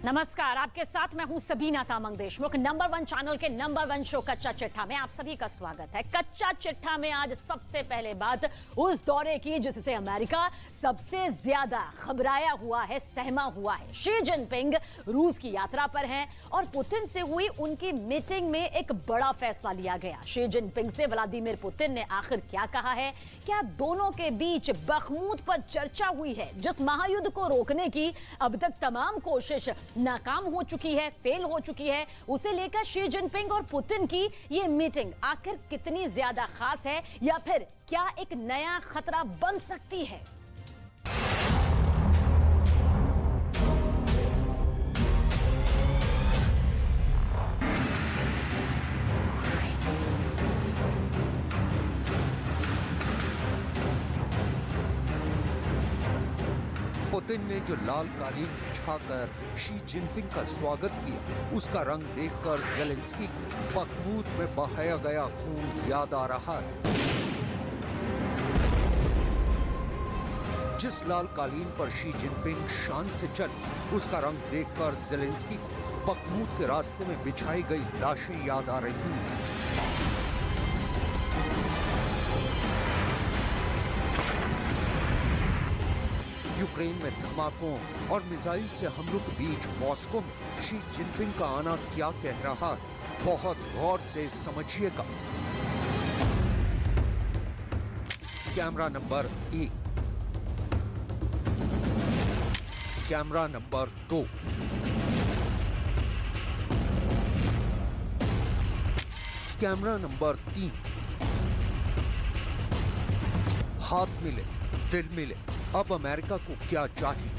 नमस्कार, आपके साथ मैं हूं सबीना तामंग देशमुख। नंबर 1 चैनल के नंबर 1 शो कच्चा चिट्ठा में आप सभी का स्वागत है। कच्चा चिट्ठा में आज सबसे पहले बात उस दौरे की जिससे अमेरिका सबसे ज्यादा घबराया हुआ है, सहमा हुआ है। शी जिनपिंग रूस की यात्रा पर हैं और पुतिन से हुई उनकी मीटिंग में एक बड़ा फैसला लिया गया। शी जिनपिंग से व्लादिमीर पुतिन ने आखिर क्या कहा है? क्या दोनों के बीच बखमूत पर चर्चा हुई है? जिस महायुद्ध को रोकने की अब तक तमाम कोशिश नाकाम हो चुकी है, फेल हो चुकी है, उसे लेकर शी जिनपिंग और पुतिन की ये मीटिंग आखिर कितनी ज्यादा खास है या फिर क्या एक नया खतरा बन सकती है? पुतिन ने जो लाल कालीन बिछाकर शी जिनपिंग का स्वागत किया, उसका रंग देखकर ज़ेलेंस्की को बखमूत में बहाया गया खून याद आ रहा है। जिस लाल कालीन पर शी जिनपिंग शान से चली, उसका रंग देखकर ज़ेलेंस्की को बखमूत के रास्ते में बिछाई गई लाशें याद आ रही हैं। यूक्रेन में धमाकों और मिसाइल से हमलों के बीच मॉस्को में शी जिनपिंग का आना क्या कह रहा है, बहुत गौर से समझिएगा। Camera number 1, camera number 2, camera number 3। हाथ मिले, दिल मिले, अब अमेरिका को क्या चाहिए?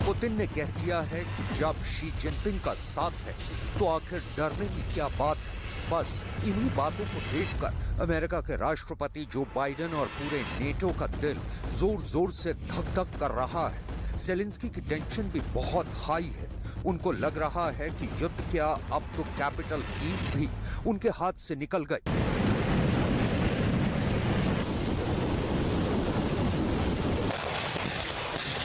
पुतिन ने कह दिया है कि जब शी जिनपिंग का साथ है तो आखिर डरने की क्या बात है। बस इन्हीं बातों को देखकर अमेरिका के राष्ट्रपति जो बाइडेन और पूरे नेटो का दिल जोर जोर से धक धक कर रहा है। ज़ेलेंस्की की टेंशन भी बहुत हाई है। उनको लग रहा है कि युद्ध क्या, अब तो कैपिटल कीव भी उनके हाथ से निकल गई।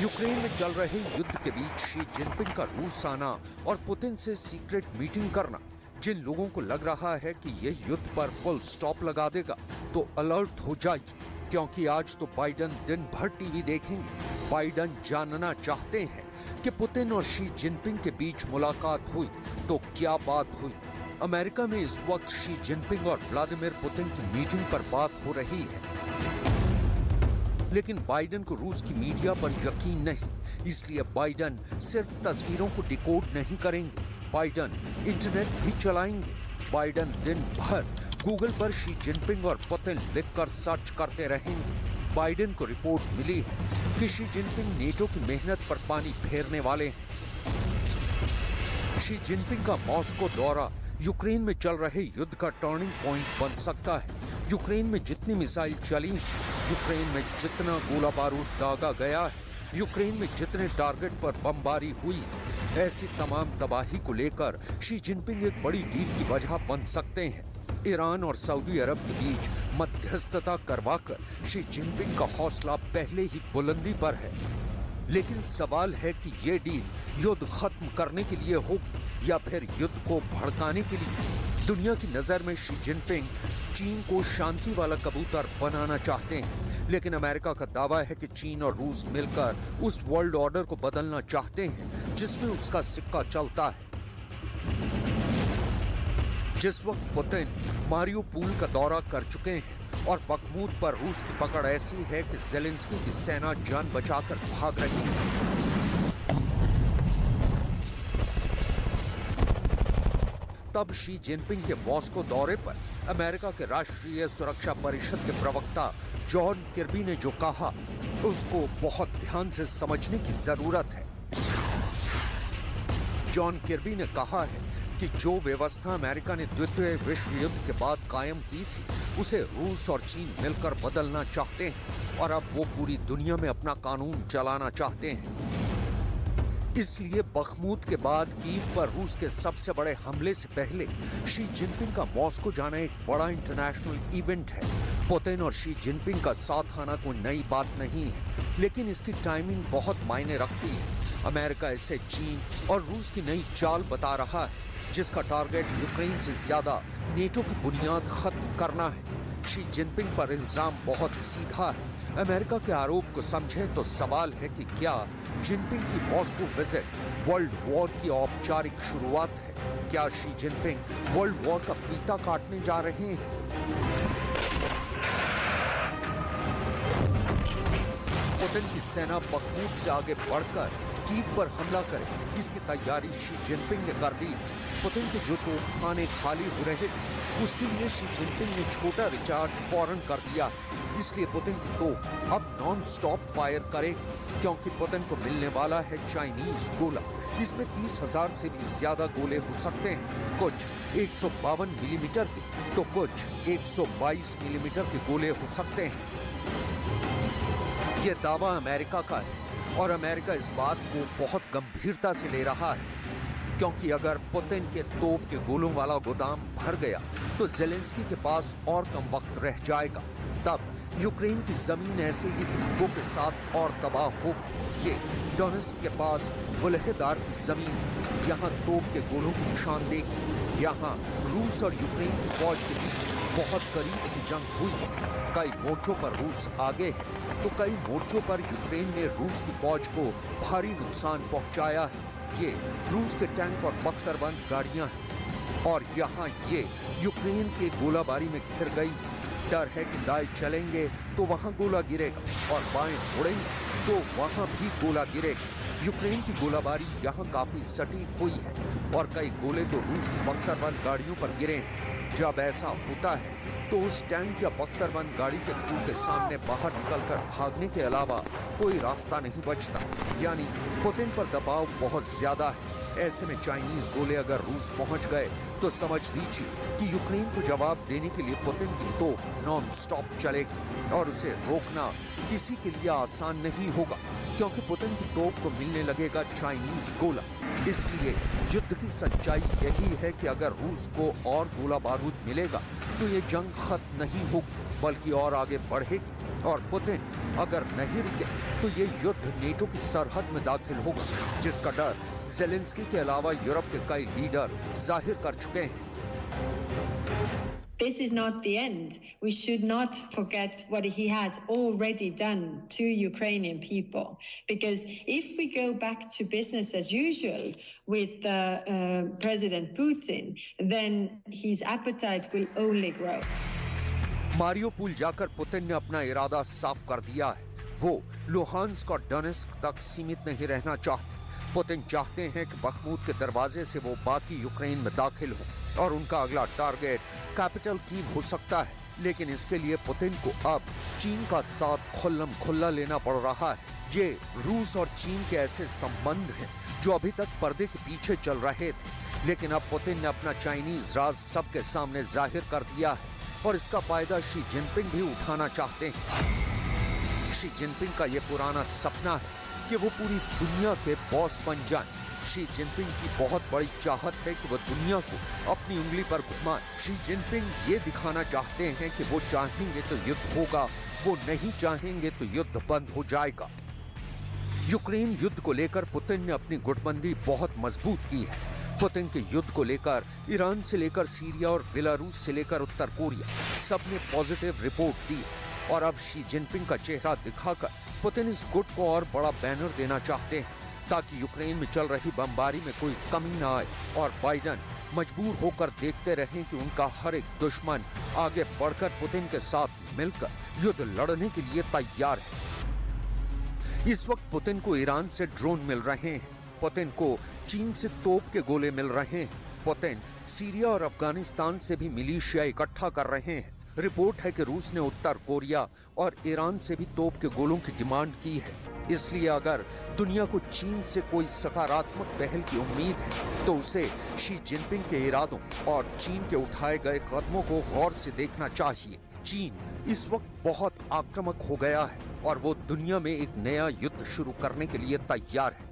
यूक्रेन में चल रहे युद्ध के बीच शी जिनपिंग का रूस आना और पुतिन से सीक्रेट मीटिंग करना जिन लोगों को लग रहा है कि यह युद्ध पर फुल स्टॉप लगा देगा, तो अलर्ट हो जाइए, क्योंकि आज तो बाइडेन दिन भर टीवी देखेंगे। बाइडेन जानना चाहते हैं कि पुतिन और शी जिनपिंग के बीच मुलाकात हुई तो क्या बात हुई। अमेरिका में इस वक्त शी जिनपिंग और व्लादिमीर पुतिन की मीटिंग पर बात हो रही है, लेकिन बाइडेन को रूस की मीडिया पर यकीन नहीं, इसलिए बाइडेन सिर्फ तस्वीरों को डिकोड नहीं करेंगे, बाइडेन इंटरनेट भी चलाएंगे। बाइडेन दिन भर गूगल पर शी जिनपिंग और पुतिन लिखकर सर्च करते रहेंगे। बाइडेन को रिपोर्ट मिली है कि शी जिनपिंग नेटो की मेहनत पर पानी फेरने वाले हैं। शी जिनपिंग का मॉस्को दौरा यूक्रेन में चल रहे युद्ध का टर्निंग पॉइंट बन सकता है। यूक्रेन में जितनी मिसाइल चली, यूक्रेन में जितना गोला बारूद दागा गया है, यूक्रेन में जितने टारगेट पर बमबारी हुई है, ऐसी तमाम तबाही को लेकर शी जिनपिंग एक बड़ी डील की वजह बन सकते हैं। ईरान और सऊदी अरब के बीच मध्यस्थता करवाकर शी जिनपिंग का हौसला पहले ही बुलंदी पर है। लेकिन सवाल है कि ये डील युद्ध खत्म करने के लिए होगी या फिर युद्ध को भड़काने के लिए। दुनिया की नजर में शी जिनपिंग चीन को शांति वाला कबूतर बनाना चाहते हैं, लेकिन अमेरिका का दावा है कि चीन और रूस मिलकर उस वर्ल्ड ऑर्डर को बदलना चाहते हैं जिसमें उसका सिक्का चलता है। जिस वक्त पुतिन मारियोपोल का दौरा कर चुके हैं और बखमूत पर रूस की पकड़ ऐसी है कि ज़ेलेंस्की की सेना जान बचाकर भाग रही है, तब शी जिनपिंग के मॉस्को दौरे पर अमेरिका के राष्ट्रीय सुरक्षा परिषद के प्रवक्ता जॉन किर्बी ने जो कहा, उसको बहुत ध्यान से समझने की जरूरत है। जॉन किर्बी ने कहा है कि जो व्यवस्था अमेरिका ने द्वितीय विश्व युद्ध के बाद कायम की थी, उसे रूस और चीन मिलकर बदलना चाहते हैं और अब वो पूरी दुनिया में अपना कानून चलाना चाहते हैं। इसलिए बखमूत के बाद कीव पर रूस के सबसे बड़े हमले से पहले शी जिनपिंग का मॉस्को जाना एक बड़ा इंटरनेशनल इवेंट है। पुतिन और शी जिनपिंग का साथ आना कोई नई बात नहीं है, लेकिन इसकी टाइमिंग बहुत मायने रखती है। अमेरिका इसे चीन और रूस की नई चाल बता रहा है, जिसका टारगेट यूक्रेन से ज्यादा नेटो की बुनियाद खत्म करना है। शी जिनपिंग पर इल्जाम बहुत सीधा है। अमेरिका के आरोप को समझें तो सवाल है कि क्या जिनपिंग की मॉस्को विजिट वर्ल्ड वॉर की औपचारिक शुरुआत है? क्या शी जिनपिंग वर्ल्ड वॉर का फीता काटने जा रहे हैं? पुतिन की सेना बखमूत से आगे बढ़कर कीव पर हमला करे, इसकी तैयारी शी जिनपिंग ने कर दी। पुतिन के जो तोपखाने खाली हो रहे थे, उसके लिए शी जिनपिंग ने छोटा रिचार्ज फौरन कर दिया। इसलिए पुतिन की तोप अब नॉन स्टॉप फायर करे, क्योंकि पुतिन को मिलने वाला है चाइनीज गोला। इसमें 30,000 से भी ज्यादा गोले हो सकते हैं, कुछ 152 मिलीमीटर के तो कुछ 122 मिलीमीटर के गोले हो सकते हैं। यह दावा अमेरिका का है और अमेरिका इस बात को बहुत गंभीरता से ले रहा है, क्योंकि अगर पुतिन के तोप के गोलों वाला गोदाम भर गया तो जेलेंस्की के पास और कम वक्त रह जाएगा। तब यूक्रेन की जमीन ऐसे ही धब्बों के साथ और तबाह होगी। ये डोनेस्क के पास बुलहेदार की जमीन, यहाँ तोप के गोलों की निशानदेही, यहाँ रूस और यूक्रेन की फौज के बीच बहुत करीब से जंग हुई है। कई मोर्चों पर रूस आगे है तो कई मोर्चों पर यूक्रेन ने रूस की फौज को भारी नुकसान पहुंचाया है। ये रूस के टैंक और बख्तरबंद गाड़ियां हैं और यहाँ ये यूक्रेन के गोलाबारी में घिर गई। डर है कि दाएं चलेंगे तो वहां गोला गिरेगा और बाएं मुड़ेंगे तो वहां भी गोला गिरेगा। यूक्रेन की गोलाबारी यहाँ काफी सटीक हुई है और कई गोले तो रूस की बख्तरबंद गाड़ियों पर गिरे हैं। जब ऐसा होता है तो उस टैंक या बख्तरबंद गाड़ी के क्रू के सामने बाहर निकलकर भागने के अलावा कोई रास्ता नहीं बचता। यानी पुतिन पर दबाव बहुत ज्यादा है। ऐसे में चाइनीज गोले अगर रूस पहुंच गए तो समझ लीजिए कि यूक्रेन को जवाब देने के लिए पुतिन की तोप नॉन स्टॉप चलेगी और उसे रोकना किसी के लिए आसान नहीं होगा, क्योंकि पुतिन की तोप को मिलने लगेगा चाइनीज गोला। इसलिए युद्ध की सच्चाई यही है कि अगर रूस को और गोला बारूद मिलेगा तो ये जंग खत्म नहीं होगी बल्कि और आगे बढ़ेगी, और पुतिन अगर नहीं रुके तो ये युद्ध नेटो की सरहद में दाखिल होगा, जिसका डर जेलेंस्की के अलावा यूरोप के कई लीडर जाहिर कर चुके हैं। This is not the end. We should not forget what he has already done to Ukrainian people. Because if we go back to business as usual with President Putin, then his appetite will only grow. Mariupol जाकर Putin ने अपना इरादा साफ कर दिया है। वो Luhansk और डोनेस्क तक सीमित नहीं रहना चाहते। पुतिन चाहते हैं कि बखमूत के दरवाजे से वो बाकी यूक्रेन में दाखिल हो और उनका अगला टारगेट कैपिटल कीव हो सकता है। लेकिन इसके लिए पुतिन को अब चीन का साथ खुल्लम खुल्ला लेना पड़ रहा है। ये रूस और चीन के ऐसे संबंध हैं जो अभी तक पर्दे के पीछे चल रहे थे, लेकिन अब पुतिन ने अपना चाइनीज राज सबके सामने जाहिर कर दिया है और इसका फायदा शी जिनपिंग भी उठाना चाहते हैं। शी जिनपिंग का ये पुराना सपना है कि वो पूरी दुनिया के बॉस बन जाएं। शी जिनपिंग की बहुत बड़ी चाहत है कि वो दुनिया को अपनी उंगली पर घुमाएं। शी जिनपिंग ये दिखाना चाहते हैं कि वो चाहेंगे तो युद्ध होगा, वो नहीं चाहेंगे तो युद्ध बंद हो जाएगा। यूक्रेन युद्ध को लेकर पुतिन ने अपनी गुटबंदी बहुत मजबूत की है। पुतिन के युद्ध को लेकर ईरान से लेकर सीरिया और बेलारूस से लेकर उत्तर कोरिया सबने पॉजिटिव रिपोर्ट दी और अब शी जिनपिंग का चेहरा दिखाकर पुतिन इस गुट को और बड़ा बैनर देना चाहते हैं ताकि यूक्रेन में चल रही बमबारी में कोई कमी ना आए और बाइडेन मजबूर होकर देखते रहें कि उनका हर एक दुश्मन आगे बढ़कर पुतिन के साथ मिलकर युद्ध लड़ने के लिए तैयार है। इस वक्त पुतिन को ईरान से ड्रोन मिल रहे हैं, पुतिन को चीन से तोप के गोले मिल रहे हैं, पुतिन सीरिया और अफगानिस्तान से भी मिलिशिया इकट्ठा कर रहे हैं। रिपोर्ट है कि रूस ने उत्तर कोरिया और ईरान से भी तोप के गोलों की डिमांड की है। इसलिए अगर दुनिया को चीन से कोई सकारात्मक पहल की उम्मीद है तो उसे शी जिनपिंग के इरादों और चीन के उठाए गए कदमों को गौर से देखना चाहिए। चीन इस वक्त बहुत आक्रामक हो गया है और वो दुनिया में एक नया युद्ध शुरू करने के लिए तैयार है।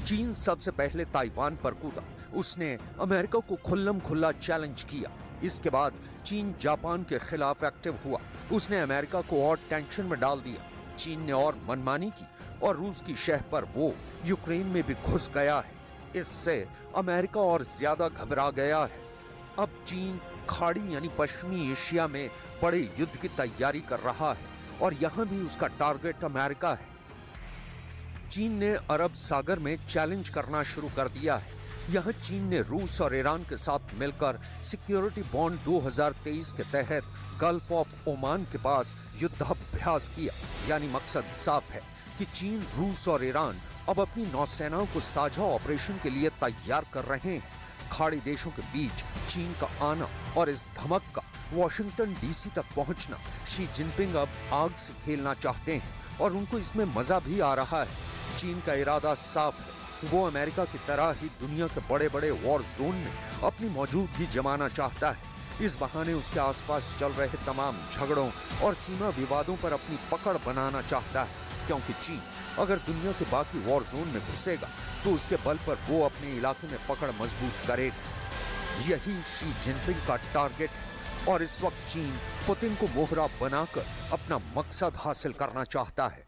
चीन सबसे पहले ताइवान पर कूदा, उसने अमेरिका को खुल्लम खुल्ला चैलेंज किया। इसके बाद चीन जापान के खिलाफ एक्टिव हुआ, उसने अमेरिका को और टेंशन में डाल दिया। चीन ने और मनमानी की और रूस की शह पर वो यूक्रेन में भी घुस गया है। इससे अमेरिका और ज्यादा घबरा गया है। अब चीन खाड़ी यानी पश्चिमी एशिया में बड़े युद्ध की तैयारी कर रहा है और यहां भी उसका टारगेट अमेरिका है। चीन ने अरब सागर में चैलेंज करना शुरू कर दिया है। यहां चीन ने रूस और ईरान के साथ मिलकर सिक्योरिटी बॉन्ड 2023 के तहत गल्फ ऑफ ओमान के पास युद्धाभ्यास किया। यानी मकसद साफ है कि चीन, रूस और ईरान अब अपनी नौसेनाओं को साझा ऑपरेशन के लिए तैयार कर रहे हैं। खाड़ी देशों के बीच चीन का आना और इस धमक का वॉशिंगटन डीसी तक पहुंचना, शी जिनपिंग अब आग से खेलना चाहते हैं और उनको इसमें मजा भी आ रहा है। चीन का इरादा साफ है, वो अमेरिका की तरह ही दुनिया के बड़े बड़े वॉर जोन में अपनी मौजूदगी जमाना चाहता है। इस बहाने उसके आसपास चल रहे तमाम झगड़ों और सीमा विवादों पर अपनी पकड़ बनाना चाहता है, क्योंकि चीन अगर दुनिया के बाकी वॉर जोन में घुसेगा तो उसके बल पर वो अपने इलाके में पकड़ मजबूत करेगा। यही शी जिनपिंग का टारगेट है और इस वक्त चीन पुतिन को मोहरा बनाकर अपना मकसद हासिल करना चाहता है।